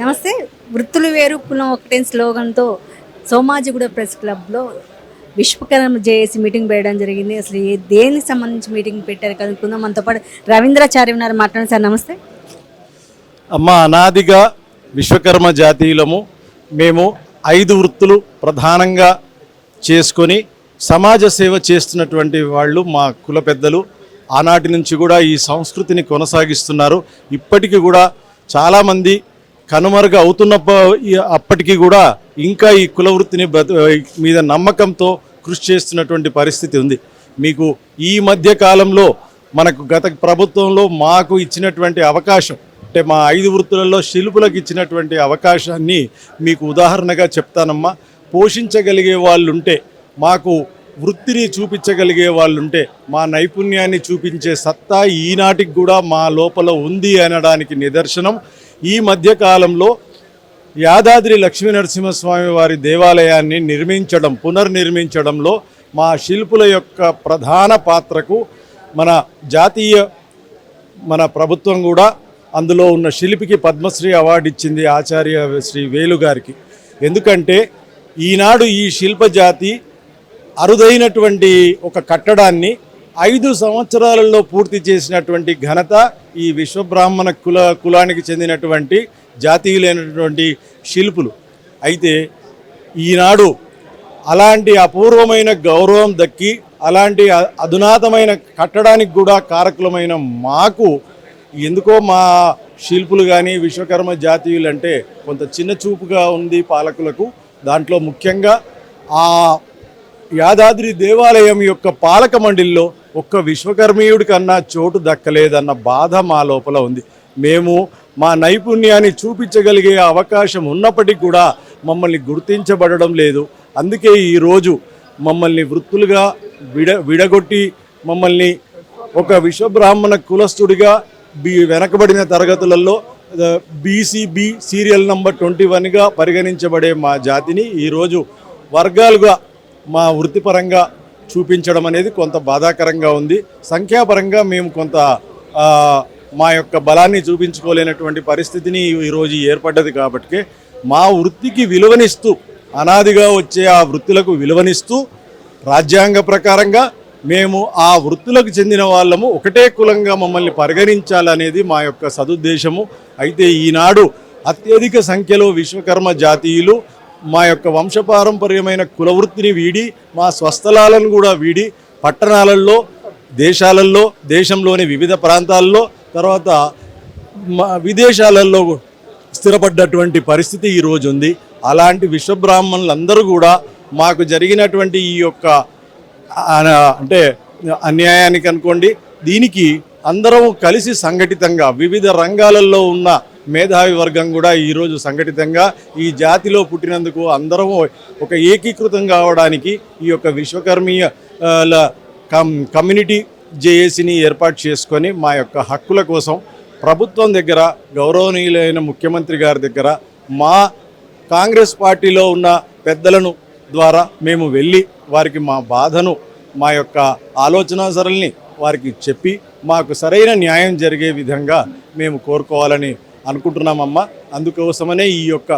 నమస్తే. వృత్తులు వేరు కులం ఒకటే స్లోగన్తో సోమాజిగూడ ప్రెస్ క్లబ్లో విశ్వకర్మ జేఏసీ మీటింగ్ పెట్టడం జరిగింది. అసలు దేనికి సంబంధించి మీటింగ్ పెట్టారు కనుక్కుందాం. మనతో పాటు రవీంద్రాచార్య ఉన్నారు, మాట్లాడండి సార్. నమస్తే అమ్మ. అనాదిగా విశ్వకర్మ జాతీయులము. మేము 5 వృత్తులు ప్రధానంగా చేసుకొని సమాజ సేవ చేస్తున్నటువంటి వాళ్ళు మా కుల పెద్దలు. ఆనాటి నుంచి కూడా ఈ సంస్కృతిని కొనసాగిస్తున్నారు. ఇప్పటికీ కూడా చాలామంది కనుమరుగు అప్పటికీ కూడా ఇంకా ఈ కుల వృత్తిని మీద నమ్మకంతో కృషి చేస్తున్నటువంటి పరిస్థితి ఉంది. మీకు ఈ మధ్య కాలంలో మనకు గత ప్రభుత్వంలో మాకు ఇచ్చినటువంటి అవకాశం, అంటే మా 5 వృత్తులలో శిల్పులకు ఇచ్చినటువంటి అవకాశాన్ని మీకు ఉదాహరణగా చెప్తానమ్మా. పోషించగలిగే వాళ్ళుంటే, మాకు వృత్తిని చూపించగలిగే వాళ్ళుంటే, మా నైపుణ్యాన్ని చూపించే సత్తా ఈనాటికి కూడా మా లోపల ఉంది అనడానికి నిదర్శనం ఈ మధ్యకాలంలో యాదాద్రి లక్ష్మీనరసింహస్వామి వారి దేవాలయాన్ని పునర్నిర్మించడంలో మా శిల్పుల యొక్క ప్రధాన పాత్రకు మన ప్రభుత్వం కూడా అందులో ఉన్న శిల్పికి పద్మశ్రీ అవార్డు ఇచ్చింది, ఆచార్య శ్రీ వేలు గారికి. ఎందుకంటే ఈనాడు ఈ శిల్పజాతి అరుదైనటువంటి ఒక కట్టడాన్ని 5 సంవత్సరాలలో పూర్తి చేసినటువంటి ఘనత ఈ విశ్వబ్రాహ్మణ కులానికి చెందినటువంటి జాతీయులైనటువంటి శిల్పులు. అయితే ఈనాడు అలాంటి అపూర్వమైన గౌరవం దక్కి అలాంటి అధునాతమైన కట్టడానికి కూడా కారకులమైన మాకు ఎందుకో మా శిల్పులు కానీ విశ్వకర్మ జాతీయులు అంటే కొంత చిన్న చూపుగా ఉంది పాలకులకు. దాంట్లో ముఖ్యంగా ఆ యాదాద్రి దేవాలయం యొక్క పాలక మండలిలో ఒక్క విశ్వకర్మీయుడి కన్నా చోటు దక్కలేదన్న బాధ మా లోపల ఉంది. మేము మా నైపుణ్యాన్ని చూపించగలిగే అవకాశం ఉన్నప్పటికీ కూడా మమ్మల్ని గుర్తించబడడం లేదు. అందుకే ఈరోజు మమ్మల్ని వృత్తులుగా విడగొట్టి మమ్మల్ని ఒక విశ్వబ్రాహ్మణ కులస్తుడిగా వెనకబడిన తరగతులలో బీసీబీ సీరియల్ నంబర్ 21గా పరిగణించబడే మా జాతిని ఈరోజు వర్గాలుగా మా వృత్తిపరంగా చూపించడం అనేది కొంత బాధాకరంగా ఉంది. సంఖ్యాపరంగా మేము కొంత మా యొక్క బలాన్ని చూపించుకోలేనటువంటి పరిస్థితిని ఈరోజు ఏర్పడ్డది. కాబట్టి మా వృత్తికి విలువనిస్తూ, అనాదిగా వచ్చే ఆ వృత్తులకు విలువనిస్తూ రాజ్యాంగ ప్రకారంగా మేము ఆ వృత్తులకు చెందిన వాళ్ళము ఒకటే కులంగా మమ్మల్ని పరిగణించాలనేది మా యొక్క సదుద్దేశము. అయితే ఈనాడు అత్యధిక సంఖ్యలో విశ్వకర్మ జాతీయులు మా యొక్క వంశపారంపర్యమైన కులవృత్తిని వీడి, మా స్వస్థలాలను కూడా వీడి పట్టణాలలో, దేశంలోని వివిధ ప్రాంతాల్లో, తర్వాత విదేశాలలో స్థిరపడ్డటువంటి పరిస్థితి ఈరోజు ఉంది. అలాంటి విశ్వబ్రాహ్మణులందరూ కూడా మాకు జరిగినటువంటి ఈ యొక్క అంటే అన్యాయానికి అనుకోండి, దీనికి అందరం కలిసి సంఘటితంగా వివిధ రంగాలలో ఉన్న మేధావి వర్గం కూడా ఈరోజు సంఘటితంగా ఈ జాతిలో పుట్టినందుకు అందరం ఒక ఏకీకృతం కావడానికి ఈ యొక్క విశ్వకర్మీయ కమ్యూనిటీ జేఏసీని ఏర్పాటు చేసుకొని మా యొక్క హక్కుల కోసం ప్రభుత్వం దగ్గర, గౌరవనీయులైన ముఖ్యమంత్రి గారి దగ్గర, మా కాంగ్రెస్ పార్టీలో ఉన్న పెద్దలను ద్వారా మేము వెళ్ళి వారికి మా బాధను, మా యొక్క ఆలోచన సరళిని వారికి చెప్పి మాకు సరైన న్యాయం జరిగే విధంగా మేము కోరుకోవాలని అనుకుంటున్నామమ్మా. అందుకోసమనే ఈ యొక్క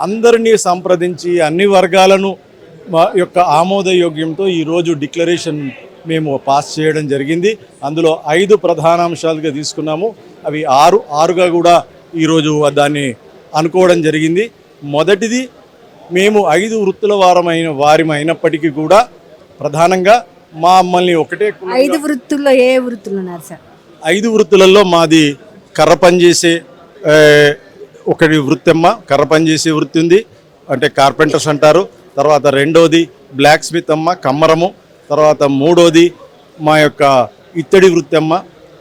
అందరినీ సంప్రదించి అన్ని వర్గాలను మా యొక్క ఆమోదయోగ్యంతో ఈరోజు డిక్లరేషన్ మేము పాస్ చేయడం జరిగింది. అందులో 5 ప్రధానాంశాలుగా తీసుకున్నాము. అవి 6గా కూడా ఈరోజు దాన్ని అనుకోవడం జరిగింది. మొదటిది, మేము 5 వృత్తుల వారమైనప్పటికీ కూడా ప్రధానంగా మమ్మల్ని ఒకటే 5 వృత్తుల్లో ఏ వృత్తులు ఉన్నారు సార్? 5 వృత్తులలో మాది కర్ర పనిచేసే ఒకటి వృత్తి అమ్మ. కర్ర పనిచేసే వృత్తి ఉంది, అంటే కార్పెంటర్స్ అంటారు. తర్వాత 2వది బ్లాక్ స్మిత్ అమ్మ, కమ్మరము. తర్వాత 3వది మా యొక్క ఇత్తడి వృత్తి అమ్మ.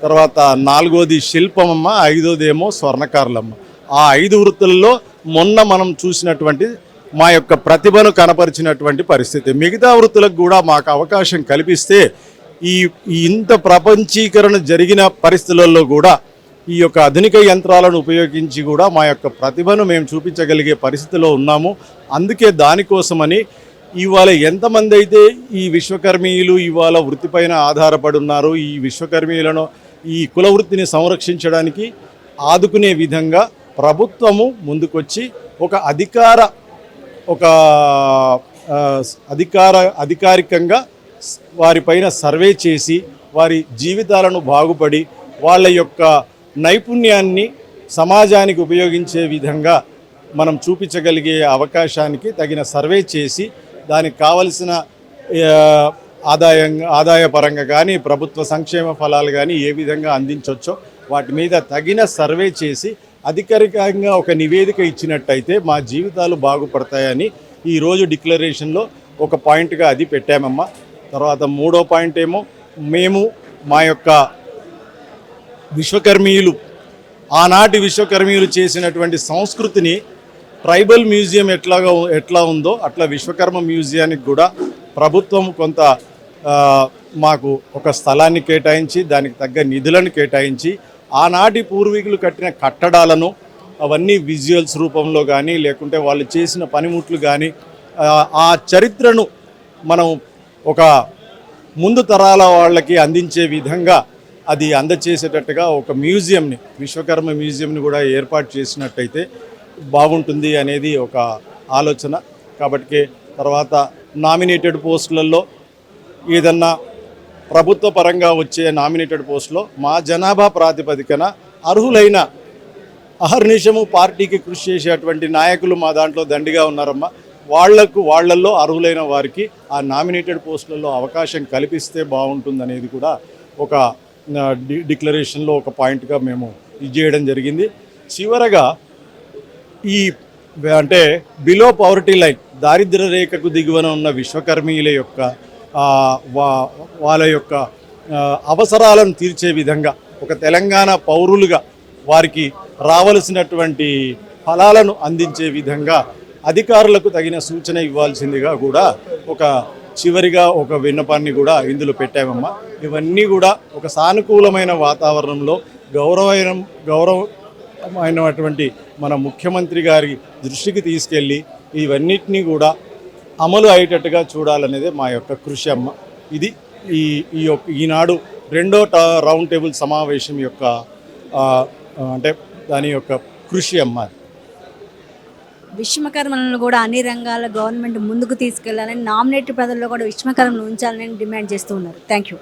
తర్వాత 4వది శిల్పం అమ్మ. 5వది ఏమో స్వర్ణకారులమ్మ. ఆ 5 వృత్తులలో మొన్న మనం చూసినటువంటి మా యొక్క ప్రతిభను కనపరిచినటువంటి పరిస్థితి. మిగతా వృత్తులకు కూడా మాకు అవకాశం కల్పిస్తే ఇంత ప్రపంచీకరణ జరిగిన పరిస్థితులలో కూడా ఈ యొక్క ఆధునిక యంత్రాలను ఉపయోగించి కూడా మా యొక్క ప్రతిభను మేము చూపించగలిగే పరిస్థితిలో ఉన్నాము. అందుకే దానికోసమని ఇవాళ ఎంతమంది అయితే ఈ విశ్వకర్మీయులు ఇవాళ వృత్తిపైన ఆధారపడి ఉన్నారు, ఈ విశ్వకర్మీయులను ఈ కుల వృత్తిని సంరక్షించడానికి ఆదుకునే విధంగా ప్రభుత్వము ముందుకొచ్చి ఒక ఒక అధికారికంగా వారిపైన సర్వే చేసి వారి జీవితాలను బాగుపడి వాళ్ళ యొక్క నైపుణ్యాన్ని సమాజానికి ఉపయోగించే విధంగా మనం చూపించగలిగే అవకాశానికి తగిన సర్వే చేసి దానికి కావలసిన ఆదాయపరంగా కానీ ప్రభుత్వ సంక్షేమ ఫలాలు కానీ ఏ విధంగా అందించవచ్చో వాటి మీద తగిన సర్వే చేసి అధికారికంగా ఒక నివేదిక ఇచ్చినట్టయితే మా జీవితాలు బాగుపడతాయని ఈరోజు డిక్లరేషన్లో ఒక పాయింట్గా అది పెట్టామమ్మా. తర్వాత మూడో పాయింట్ ఏమో మేము మా యొక్క విశ్వకర్మీయులు ఆనాటి విశ్వకర్మీయులు చేసినటువంటి సంస్కృతిని ట్రైబల్ మ్యూజియం ఎట్లా ఉందో అట్లా విశ్వకర్మ మ్యూజియానికి కూడా ప్రభుత్వం కొంత మాకు ఒక స్థలాన్ని కేటాయించి దానికి తగ్గ నిధులను కేటాయించి ఆనాటి పూర్వీకులు కట్టిన కట్టడాలను అవన్నీ విజువల్స్ రూపంలో కానీ లేకుంటే వాళ్ళు చేసిన పనిముట్లు కానీ ఆ చరిత్రను మనం ఒక ముందు తరాల వాళ్ళకి అందించే విధంగా అది అందచేసేటట్టుగా ఒక మ్యూజియంని విశ్వకర్మ మ్యూజియంని కూడా ఏర్పాటు చేసినట్టయితే బాగుంటుంది అనేది ఒక ఆలోచన. కాబట్టి తర్వాత నామినేటెడ్ పోస్టులలో ఏదన్నా ప్రభుత్వ పరంగా వచ్చే నామినేటెడ్ పోస్టులో మా జనాభా ప్రాతిపదికన అర్హులైన అహర్నిశము పార్టీకి కృషి చేసేటువంటి నాయకులు మా దాంట్లో దండిగా ఉన్నారమ్మా. వాళ్ళల్లో అర్హులైన వారికి ఆ నామినేటెడ్ పోస్టులలో అవకాశం కల్పిస్తే బాగుంటుందనేది కూడా ఒక డిక్లరేషన్లో ఒక పాయింట్గా మేము ఇది చేయడం జరిగింది. చివరగా ఈ అంటే బిలో పవర్టీ లైన్ దారిద్ర్య రేఖకు దిగువన ఉన్న విశ్వకర్మీయుల యొక్క వాళ్ళ యొక్క అవసరాలను తీర్చే విధంగా ఒక తెలంగాణ పౌరులుగా వారికి రావలసినటువంటి ఫలాలను అందించే విధంగా అధికారులకు తగిన సూచన ఇవ్వాల్సిందిగా కూడా చివరిగా ఒక విన్నపాన్ని కూడా ఇందులో పెట్టామమ్మా. ఇవన్నీ కూడా ఒక సానుకూలమైన వాతావరణంలో గౌరవమైనటువంటి మన ముఖ్యమంత్రి గారి దృష్టికి తీసుకెళ్ళి ఇవన్నిటినీ కూడా అమలు అయ్యేటట్టుగా చూడాలనేదే మా యొక్క కృషి అమ్మ. ఇది ఈనాడు రెండో రౌండ్ టేబుల్ సమావేశం యొక్క అంటే దాని యొక్క కృషి అమ్మ. విశ్వకర్మలను కూడా అన్ని రంగాల గవర్నమెంట్ ముందుకు తీసుకెళ్లాలని నామినేటెడ్ పదవుల్లో కూడా విశ్వకర్మలు ఉంచాలని డిమాండ్ చేస్తూ ఉన్నారు. Thank you.